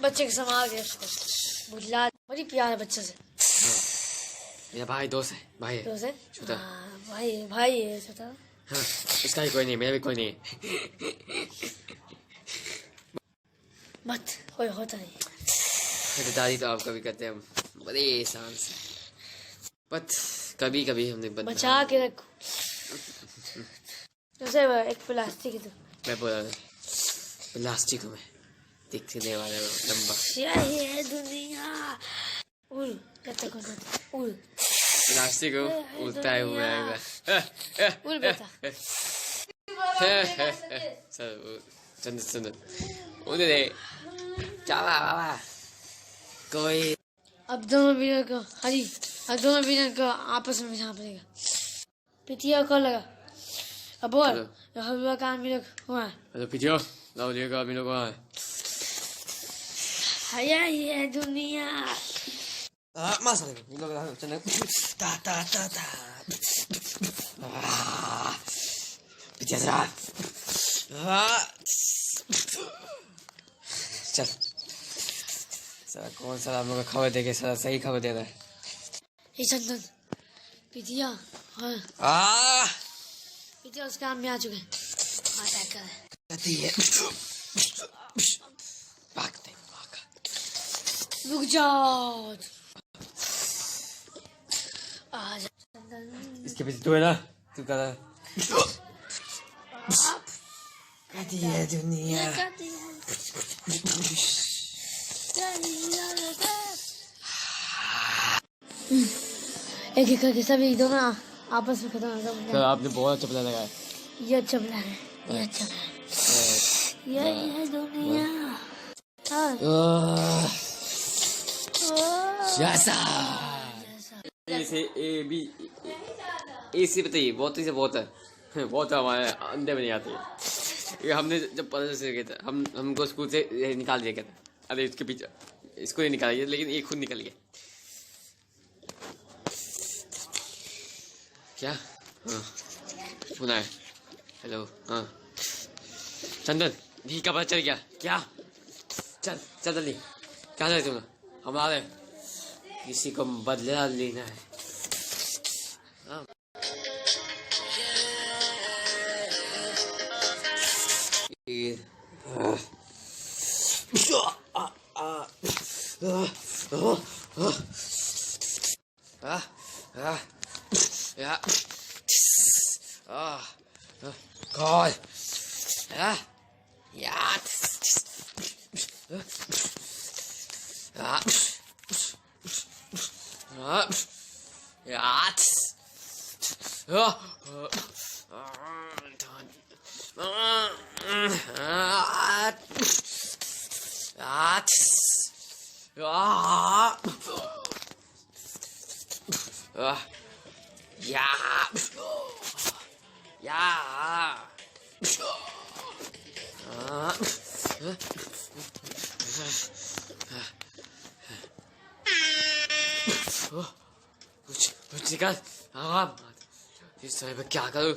बच्चे के संभाल गया उसको बुझला बड़ी प्यार है बच्चे से मेरा भाई दोस्त है भाई है तो से छोटा भाई है छोटा हाँ उसका भी कोई नहीं मेरा भी कोई नहीं मत कोई होता नहीं मेरी दादी तो आप कभी करते हैं बड़े एहसान से बट कभी कभी हमने बचा के रखो जैसे एक प्लास्टिक तो मैं बोला प्लास्टिक में दिखने वाला लंबा यही है दुनिया उड़ जब तक उड़ प्लास्टिक उड़ता है हुआ उड़ बेटा सर चंदन उन्हें दे चावा बाबा कोई अब दोनों वीरन को आपस में बिछाना पड़ेगा पिटिया को लगा अब बोल हलवा कान भी हुआ हेलो पिटियो लाओ लेगा अभी लोग वहाँ हया ये दुनिया मासा लोग चंदन ता पिटिया जरा चल सर कौन सा हम लोग का खबर देके सर सही खबर दे रहा है ये चंदन पिटिया हाँ पिटिया उस काम में आ चुके हैं अटैक कर भागते रुक जाओ आ जा चंदन इसके पीछे तू है ना तू कर रहा है कहती है दुनिया एक एक करके सभी दोनों आपस में खत्म हो गए सर आपने बहुत अच्छा प्लान लगाया ये अच्छा प्लान है ये अच्छा प्लान ये है दुनिया जैसा ए से ए बी, ए से बताइए बहुत ही से बहुत है बहुत हमारे अंदर में नहीं आती है। ये हमने जब पता से गया था हमको स्कूल से निकाल दिया गया था। अरे इसके पीछे इसको नहीं निकाला लेकिन ये खुद निकल गया। क्या? हाँ सुना है। हेलो हाँ चंदन भी का पता चल गया क्या? चल चल जल्दी क्या चल तुम हमारे किसी को बदला लेना है। हाँ। God. Ja. Ja. Ja. Ja. Ja. Ja. Ja. Ja. कुछ निकाल। हाँ इस समय पर क्या करूँ?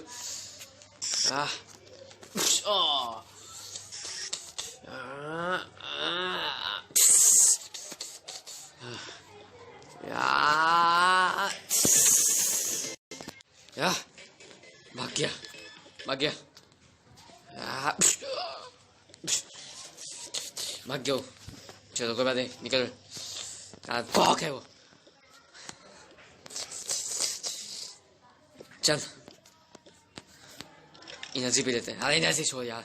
या भाग गया भाग गया भाग गया। चलो कोई बात नहीं निकल। भौंक है वो। चल एनर्जी पी लेते हैं। अरे एनर्जी छोड़ यार।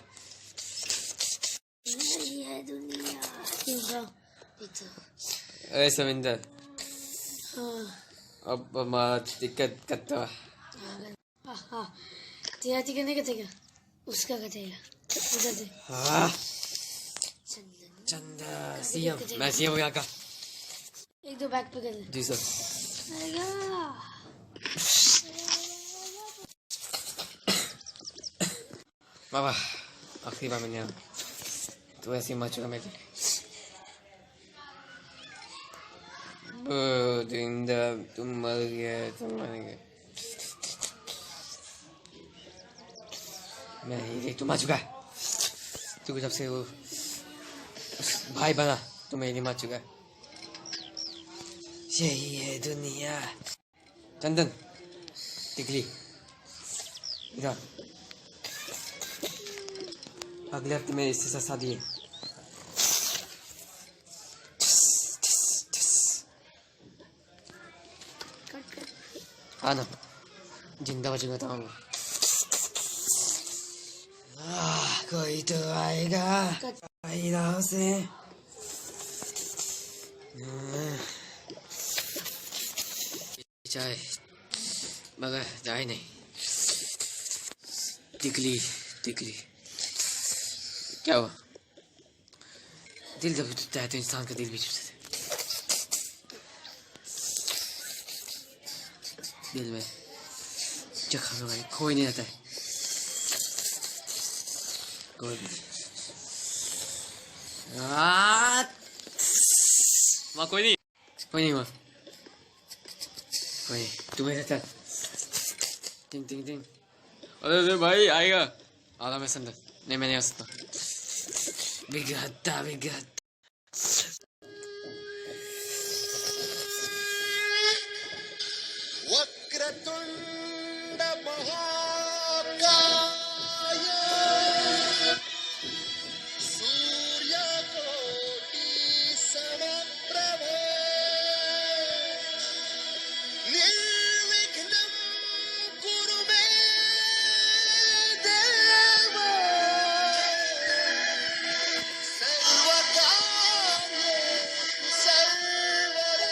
ये है दुनिया क्यों? अरे समिंदर हाँ अब हमारा दिक्कत करता हाँ तेरा टिकट नहीं कटेगा उसका कटेगा उधर से। हाँ चंदा सीएम मैं सीएम हो गया का। एक दो बैग पे कर ले। जी सर। बाबा आखिरी बार मैंने तो ऐसे ही मर चुका मेरे। जिंदा तुम मर गए तुम मर गए। मैं ही तुम मर चुका है। तू जब से वो भाई बना तो मैं ही मर चुका है। यही है दुनिया। चंदन टिकली इधर अगले हफ्ते में इससे शादी है। हाँ ना जिंदा बचूंगा तो आऊंगा। कोई तो आएगा राह से। चाहे मगर जाए नहीं। टिकली टिकली क्या हुआ? दिल जब टूटता है तो इंसान का दिल भी टूटता है। दिल में जख्म में कोई नहीं रहता है। कोई भी वहाँ कोई नहीं वहाँ कोई तुम्हें रहता। टिंग टिंग टिंग। अरे भाई आएगा आधा मैं संदर नहीं मैं नहीं आ सकता। बिगड़ता बिगड़ता वक्रतुंड महाकाय सूर्यकोटि समप्रभ निर्विघ्नं कुरु मे देव सर्वकार्येषु सर्वदा।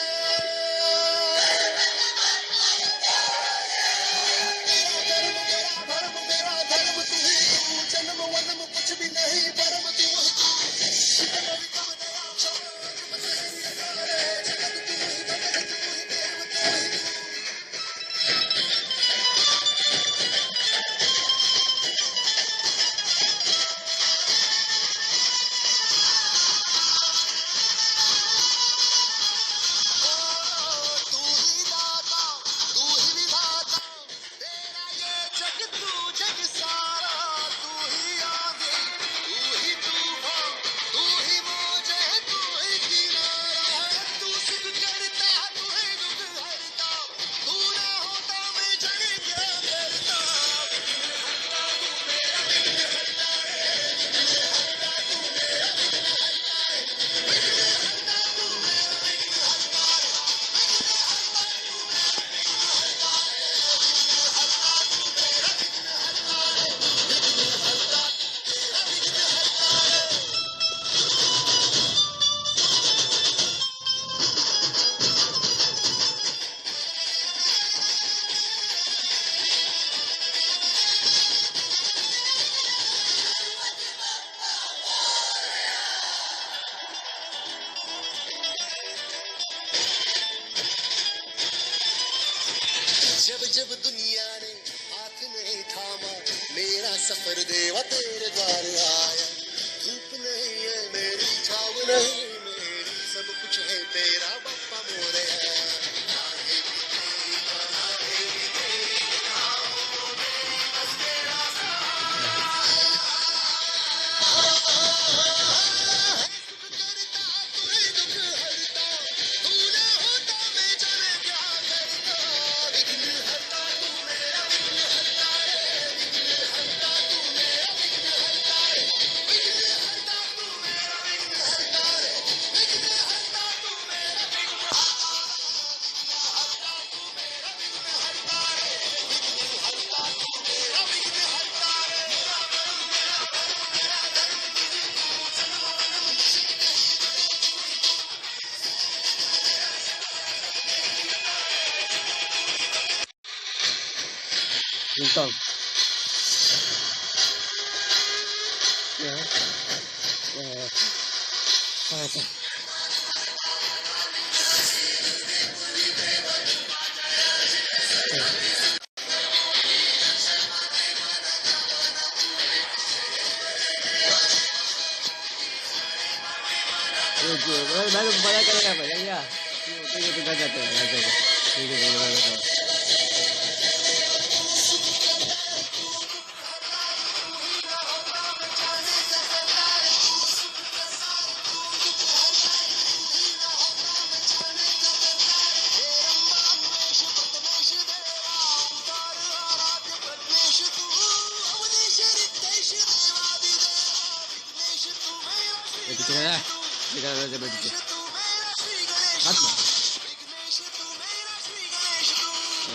जब जब दुनिया ने हाथ नहीं थामा, मेरा सफर देवा तेरे द्वार आया। धूप नहीं है मेरी, छाव नहीं मेरी, सब कुछ है तेरा Bappa Morya. Então. Baru balik ke apa ya? Itu kan jatuh.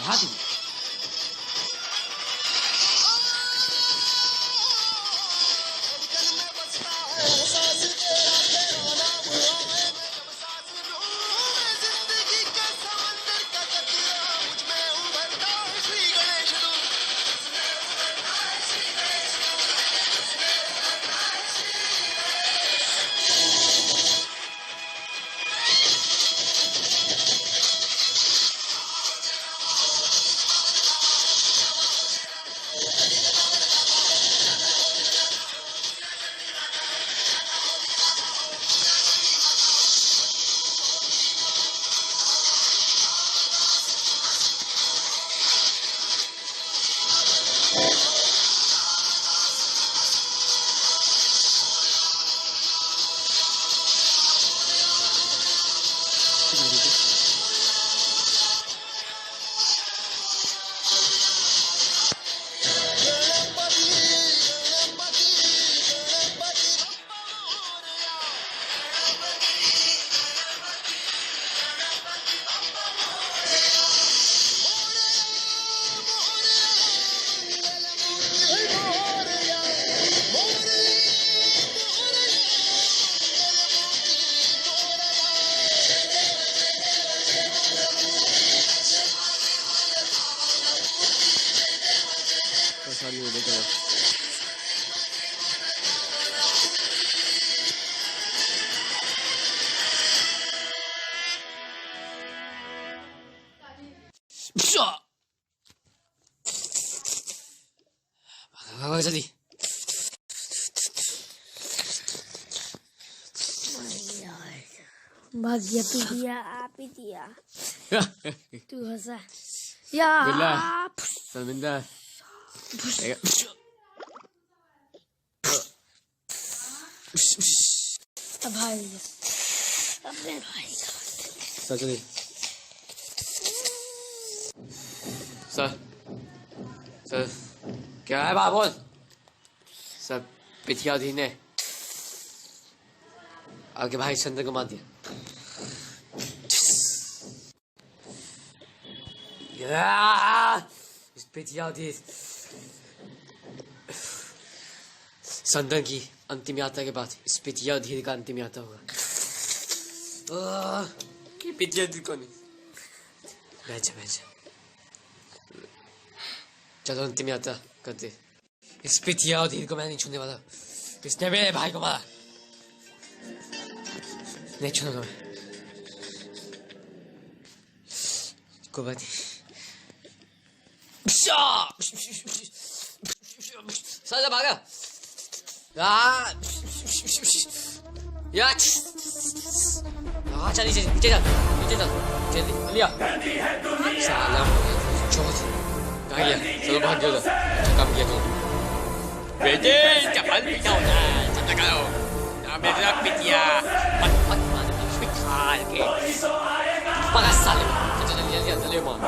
Hati. Apa tadi? भाग्य तू दिया आप ही दिया तू हंसा या Billah. Salminda. अब भाई अपने भाई का Sir, tadi. Sir. क्या है बाबूल? सर पिथियाधी ने आगे भाई संदर को मार दिया। इस पिथियाधी संदर की अंतिम यात्रा के बाद इस पिथियाधी का अंतिम यात्रा होगा। पिथियाधी को नहीं बैठ चलो अंतिम यात्रा करते। इस पिथिया और धीर को मैं नहीं छूने वाला। इसने मेरे भाई को मारा, नहीं छूनूंगा मैं। कोई बात नहीं, साला भागा चल नीचे नीचे चल लिया साला चौथ कहाँ गया चलो भाग गया काम किया तू बेटे चप्पल पीछा होता है चलता करो मेरा पिटिया मत मत मत पिटा के पका साले चल जल्दी मार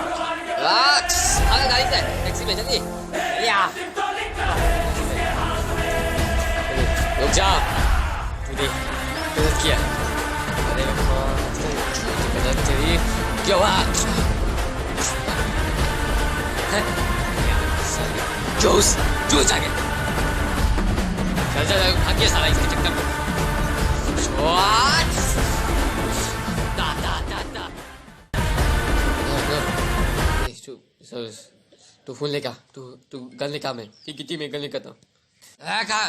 relax आगे गाड़ी से टैक्सी में जल्दी लिया रुक जा तूने गलत किया अरे गलत तेरी क्यों हुआ जूस जूस आगे चल चल भाग गया साला इसके चक्कर में what da तू फोन लेकर तू गन लेकर मैं किटी में गन लेकर था कहाँ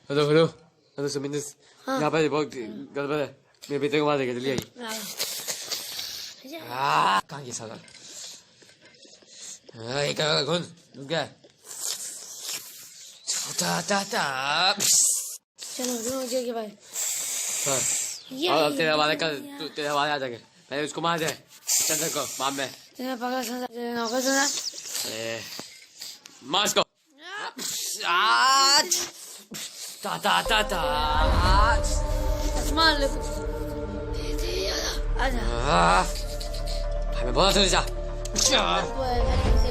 हेलो हेलो हेलो सुमिंदर यहाँ पर बहुत गड़बड़ है मेरे बेटे को मार देगा जल्दी आई कहाँ गया साला कौन क्या चलो दोनों भाई और तेरा वाले का तेरा वाले आ जाएगा पहले उसको मार दे चंदन को मार में तेरा पकड़ नौकर सुना मार उसको मार ले आजा हमें बोला तो जा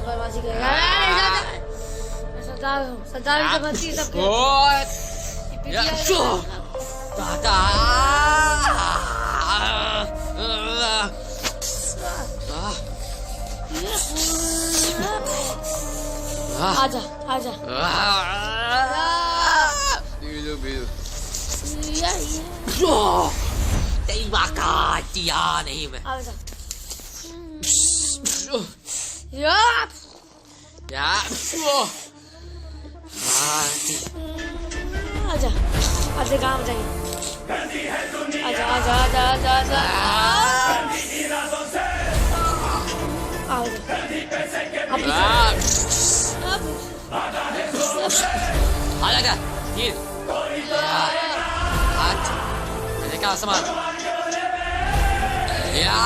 बर्बादी करेगा सरदार की बत्ती सबके आजा आजा तेरी माँ का दिया नहीं मैं आजा आजा आजा काम जाइए आजा आजा आजा आजा आजा आजा ये हाथ मैंने कहा सामान या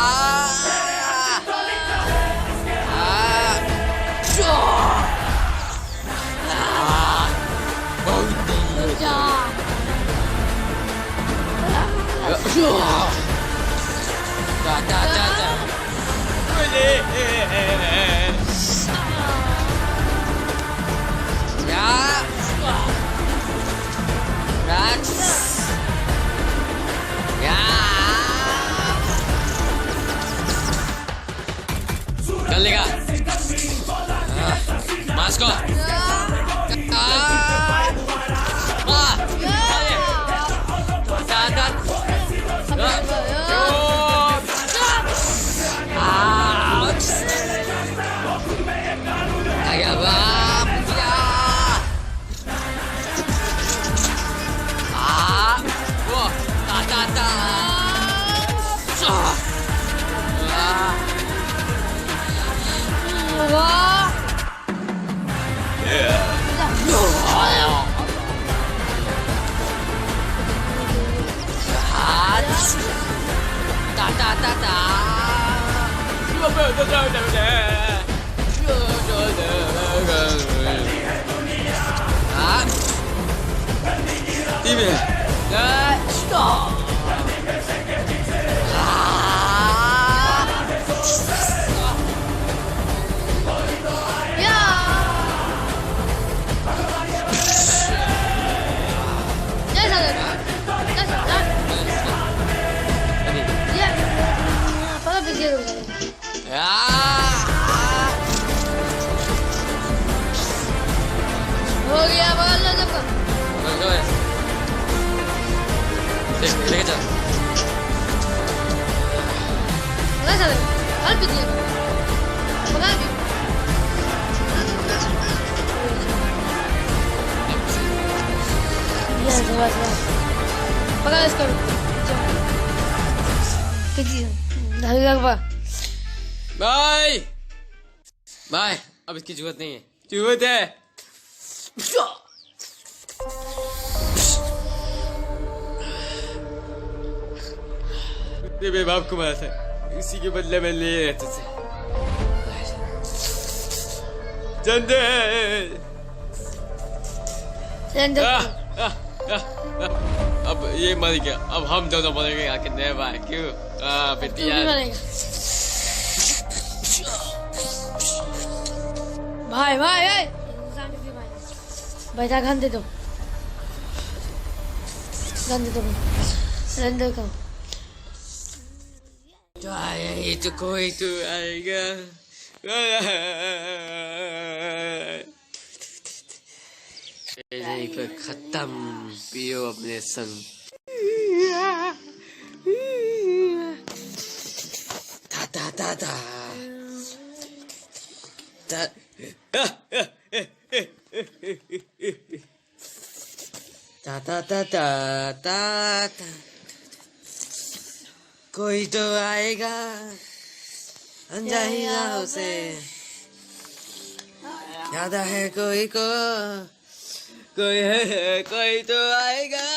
कर लेगा मास्को हो गया बगल लो सबका लेके चल बगल चले हल पी दिया बगल भी ये बस बगल इसको पी दिया धर लग बा बाय बाय, अब इसकी जरूरत नहीं है, जरूरत है। मेरे बाप को मारा था, इसी के बदले में ले रहे तुझसे। चंदन चंदन अब ये मर गया, अब हम दोनों मरेंगे आके नए भाई। क्यों? बेटी तू भी यार, मरेगा। भाई भाई भाई इंसान भी भाई बैठा, गन दे दो, गन दे दो, सरेंडर करो। तो आया ही तो कोई तो आएगा। एक बार खत्म पियो अपने संग। ta ta ta ta ta ta ta ta ta ta ta, कोई तो आएगा अनजानी राहों से, याद है कोई को, कोई है, कोई तो आएगा,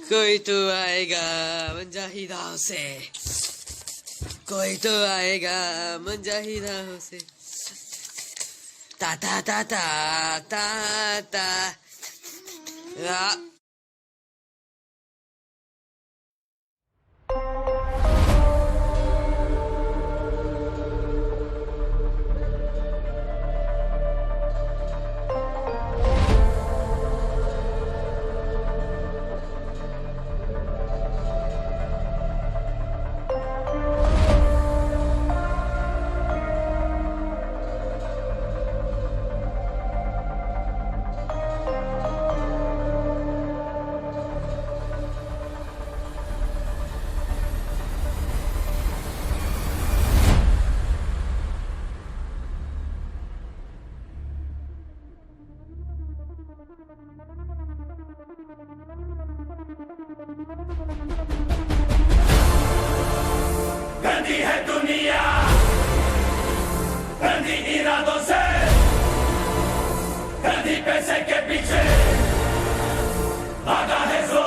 कोई तो आएगा अनजानी राहों से, कोई तो आएगा अनजानी राहों से। ता ता ता ता ता ता। गंदी है दुनिया, गंदी इरादों से, गंदी पैसे के पीछे भागा है जोर।